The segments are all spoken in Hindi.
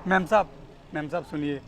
मैम साहब सुनिए,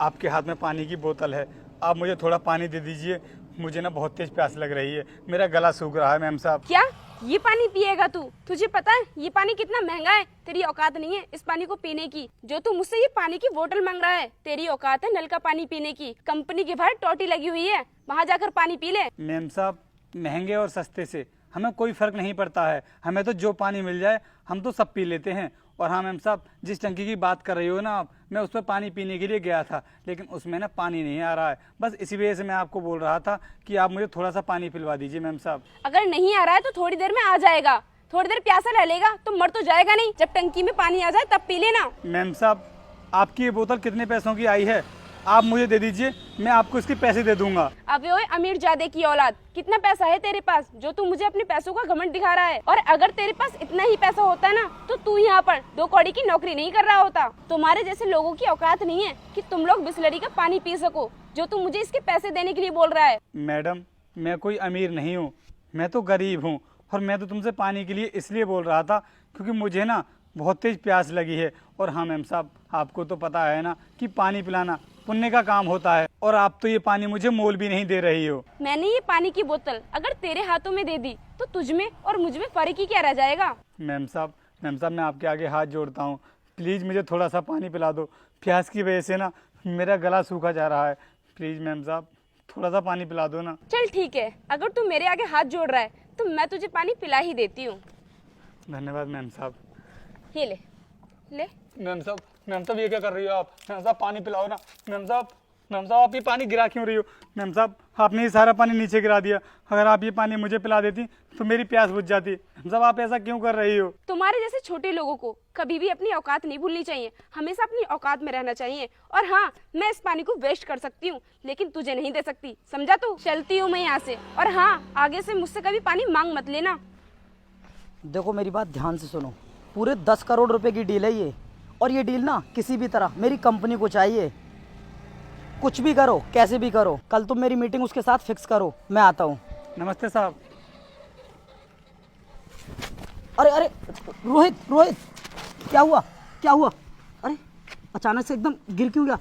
आपके हाथ में पानी की बोतल है, आप मुझे थोड़ा पानी दे दीजिए। मुझे ना बहुत तेज प्यास लग रही है, मेरा गला सूख रहा है मैम साहब। क्या ये पानी पिएगा तू? तुझे पता है ये पानी कितना महंगा है? तेरी औकात नहीं है इस पानी को पीने की। जो तू मुझसे ये पानी की बोतल मांग रहा है, तेरी औकात है नल का पानी पीने की। कंपनी के बाहर टोटी लगी हुई है, वहाँ जाकर पानी पी ले। मैम साहब, महंगे और सस्ते से हमें कोई फ़र्क नहीं पड़ता है, हमें तो जो पानी मिल जाए हम तो सब पी लेते हैं। और हाँ मैम साहब, जिस टंकी की बात कर रही हो ना आप, मैं उस पर पानी पीने के लिए गया था, लेकिन उसमें ना पानी नहीं आ रहा है। बस इसी वजह से मैं आपको बोल रहा था कि आप मुझे थोड़ा सा पानी पिलवा दीजिए मैम साहब। अगर नहीं आ रहा है तो थोड़ी देर में आ जाएगा। थोड़ी देर प्यासा रह लेगा तो मर तो जाएगा नहीं। जब टंकी में पानी आ जाए तब पी लेना। मैम साहब, आपकी ये बोतल कितने पैसों की आई है? आप मुझे दे दीजिए, मैं आपको इसके पैसे दे दूंगा। अबे ओए अमीर जादे की औलाद, कितना पैसा है तेरे पास जो तू मुझे अपने पैसों का घमंड दिखा रहा है? और अगर तेरे पास इतना ही पैसा होता ना तो तू यहाँ पर 2 कौड़ी की नौकरी नहीं कर रहा होता। तुम्हारे जैसे लोगों की औकात नहीं है कि तुम लोग बिस्लरी का पानी पी सको, जो तू मुझे इसके पैसे देने के लिए बोल रहा है। मैडम, मैं कोई अमीर नहीं हूँ, मैं तो गरीब हूँ। और मैं तो तुमसे पानी के लिए इसलिए बोल रहा था क्योंकि मुझे ना बहुत तेज प्यास लगी है। और हाँ मैम साहब, आपको तो पता है ना कि पानी पिलाना पुण्य का काम होता है, और आप तो ये पानी मुझे मोल भी नहीं दे रही हो। मैंने ये पानी की बोतल अगर तेरे हाथों में दे दी तो तुझ में और मुझ में फर्क ही क्या रह जाएगा? मैम साहब, मैं आपके आगे हाथ जोड़ता हूँ, प्लीज़ मुझे थोड़ा सा पानी पिला दो। प्यास की वजह से ना मेरा गला सूखा जा रहा है। प्लीज़ मैम साहब, थोड़ा सा पानी पिला दो ना। चल ठीक है, अगर तू मेरे आगे हाथ जोड़ रहा है तो मैं तुझे पानी पिला ही देती हूँ। धन्यवाद मैम साहब। ये ले ले। मैम साहब ये क्या कर रही हो आप? मैम साहब पानी पिलाओ ना। मैम साहब आप ये पानी गिरा क्यों रही हो? मैम साहब, आपने ये सारा पानी नीचे गिरा दिया। अगर आप ये पानी मुझे पिला देती तो मेरी प्यास बुझ जाती। मैम साहब, आप ऐसा क्यों कर रही हो? तुम्हारे जैसे छोटे लोगों को कभी भी अपनी औकात नहीं भूलनी चाहिए, हमेशा अपनी औकात में रहना चाहिए। और हाँ, मैं इस पानी को वेस्ट कर सकती हूँ लेकिन तुझे नहीं दे सकती, समझा तू? चलती हूँ मैं यहाँ से। और हाँ, आगे से मुझसे कभी पानी मांग मत लेना। देखो मेरी बात ध्यान से सुनो, पूरे 10 करोड़ रुपए की डील है ये, और ये डील ना किसी भी तरह मेरी कंपनी को चाहिए। कुछ भी करो, कैसे भी करो, कल तुम मेरी मीटिंग उसके साथ फिक्स करो। मैं आता हूँ। नमस्ते साहब। अरे अरे रोहित, क्या हुआ? अरे अचानक से एकदम गिर क्यों गया?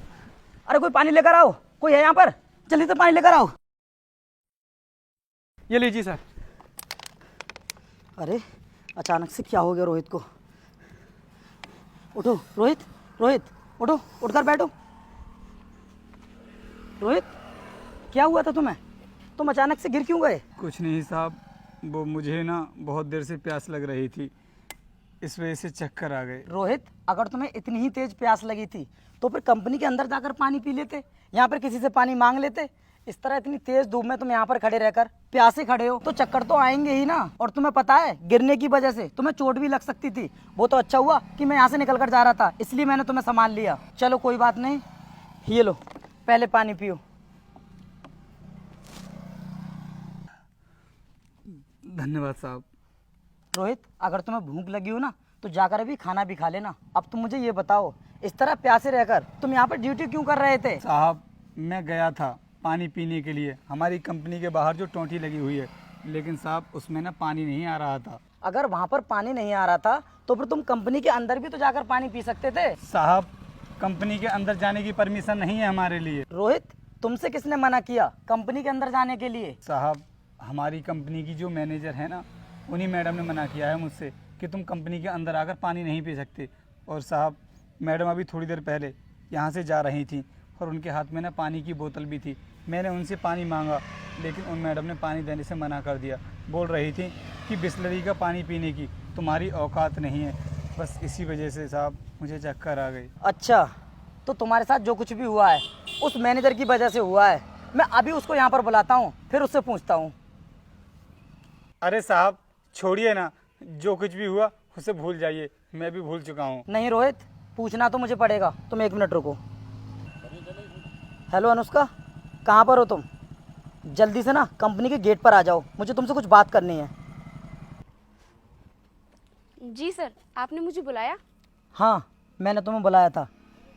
अरे कोई पानी लेकर आओ, कोई है यहाँ पर? जल्दी से पानी लेकर आओ। ये लीजिए सर। अरे अचानक से क्या हो गया रोहित को? उठो रोहित, उठो, उठकर बैठो। रोहित, क्या हुआ था तुम्हें? तुम अचानक से गिर क्यों गए? कुछ नहीं साहब, वो मुझे ना बहुत देर से प्यास लग रही थी, इस वजह से चक्कर आ गए। रोहित, अगर तुम्हें इतनी ही तेज प्यास लगी थी तो फिर कंपनी के अंदर जाकर पानी पी लेते, यहाँ पर किसी से पानी मांग लेते। इस तरह इतनी तेज धूप में तुम यहाँ पर खड़े रहकर प्यासे खड़े हो तो चक्कर तो आएंगे ही ना। और तुम्हें पता है, गिरने की वजह से तुम्हें चोट भी लग सकती थी। वो तो अच्छा हुआ कि मैं यहाँ से निकल कर जा रहा था, इसलिए मैंने तुम्हें संभाल लिया। चलो कोई बात नहीं, ये लो, पहले पानी पियो। धन्यवाद साहब। रोहित, अगर तुम्हें भूख लगी हो ना तो जाकर अभी खाना भी खा लेना। अब तुम मुझे ये बताओ, इस तरह प्यासे रहकर तुम यहाँ पर ड्यूटी क्यों कर रहे थे? साहब, मैं गया था पानी पीने के लिए हमारी कंपनी के बाहर जो टोंटी लगी हुई है, लेकिन साहब उसमें ना पानी नहीं आ रहा था। अगर वहाँ पर पानी नहीं आ रहा था तो फिर तुम कंपनी के अंदर भी तो जाकर पानी पी सकते थे। साहब, कंपनी के अंदर जाने की परमिशन नहीं है हमारे लिए। रोहित, तुमसे किसने मना किया कंपनी के अंदर जाने के लिए? साहब, हमारी कंपनी की जो मैनेजर है ना, उन्हीं मैडम ने मना किया है मुझसे कि तुम कंपनी के अंदर आकर पानी नहीं पी सकते। और साहब, मैडम अभी थोड़ी देर पहले यहाँ से जा रही थी और उनके हाथ में ना पानी की बोतल भी थी। मैंने उनसे पानी मांगा लेकिन उन मैडम ने पानी देने से मना कर दिया। बोल रही थी कि बिस्लरी का पानी पीने की तुम्हारी औकात नहीं है। बस इसी वजह से साहब मुझे चक्कर आ गई। अच्छा, तो तुम्हारे साथ जो कुछ भी हुआ है उस मैनेजर की वजह से हुआ है। मैं अभी उसको यहाँ पर बुलाता हूँ, फिर उससे पूछता हूँ। अरे साहब छोड़िए ना, जो कुछ भी हुआ उसे भूल जाइए, मैं भी भूल चुका हूँ। नहीं रोहित, पूछना तो मुझे पड़ेगा। तुम 1 मिनट रुको। हेलो अनुष्का, कहाँ पर हो तुम? जल्दी से ना कंपनी के गेट पर आ जाओ, मुझे तुमसे कुछ बात करनी है। जी सर, आपने मुझे बुलाया? हाँ, मैंने तुम्हें बुलाया था।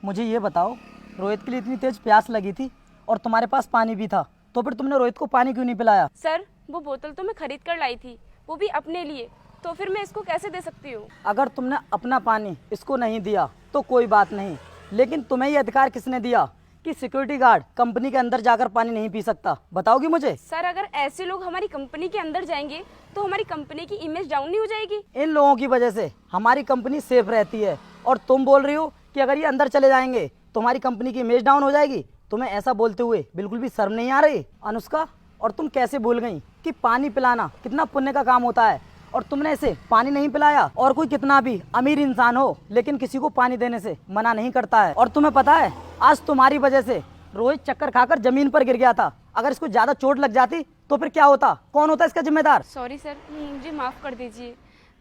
मुझे ये बताओ, रोहित के लिए इतनी तेज प्यास लगी थी और तुम्हारे पास पानी भी था, तो फिर तुमने रोहित को पानी क्यों नहीं पिलाया? सर, वो बोतल तो मैं खरीद कर लाई थी, वो भी अपने लिए, तो फिर मैं इसको कैसे दे सकती हूँ? अगर तुमने अपना पानी इसको नहीं दिया तो कोई बात नहीं, लेकिन तुम्हें ये अधिकार किसने दिया कि सिक्योरिटी गार्ड कंपनी के अंदर जाकर पानी नहीं पी सकता? बताओगी मुझे? सर अगर ऐसे लोग हमारी कंपनी के अंदर जाएंगे तो हमारी कंपनी की इमेज डाउन नहीं हो जाएगी? इन लोगों की वजह से हमारी कंपनी सेफ रहती है और तुम बोल रही हो कि अगर ये अंदर चले जाएंगे तो हमारी कंपनी की इमेज डाउन हो जाएगी। तुम्हें ऐसा बोलते हुए बिल्कुल भी शर्म नहीं आ रही अनुष्का? और तुम कैसे भूल गई कि पानी पिलाना कितना पुण्य का काम होता है और तुमने इसे पानी नहीं पिलाया? और कोई कितना भी अमीर इंसान हो लेकिन किसी को पानी देने से मना नहीं करता है। और तुम्हें पता है आज तुम्हारी वजह से रोहित चक्कर खाकर जमीन पर गिर गया था। अगर इसको ज्यादा चोट लग जाती तो फिर क्या होता? कौन होता इसका जिम्मेदार? सॉरी सर, मुझे माफ कर दीजिए।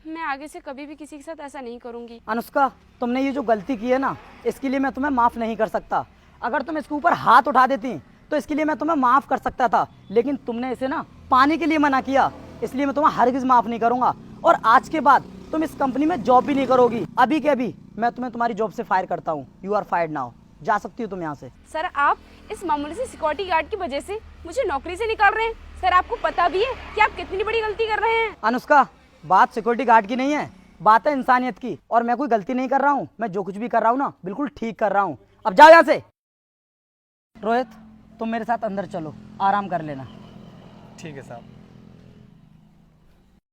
मैं आगे से कभी भी किसी के साथ ऐसा नहीं करूंगी। अनुष्का, तुमने ये जो गलती की है ना, इसके लिए मैं तुम्हें माफ नहीं कर सकता। अगर तुम इसके ऊपर हाथ उठा देती तो इसके लिए मैं तुम्हें माफ कर सकता था, लेकिन तुमने इसे ना पानी के लिए मना किया, इसलिए मैं तुम्हें हरगिज माफ नहीं करूंगा। और आज के बाद तुम इस कंपनी में जॉब भी नहीं करोगी। अभी के अभी मैं तुम्हें तुम्हारी जॉब से फायर करता हूँ। You are fired now. जा सकती हो तुम यहाँ से। सर आप इस मामूली से सिक्योरिटी गार्ड की वजह से मुझे नौकरी से निकाल रहे हैं। सर आपको पता भी है कि आप कितनी बड़ी गलती कर रहे हैं? अनुष्का, बात सिक्योरिटी गार्ड की नहीं है, बात है इंसानियत की। और मैं कोई गलती नहीं कर रहा हूँ, मैं जो कुछ भी कर रहा हूँ ना बिल्कुल ठीक कर रहा हूँ। अब जाओ यहाँ से। रोहित, तुम मेरे साथ अंदर चलो, आराम कर लेना। ठीक है साहब।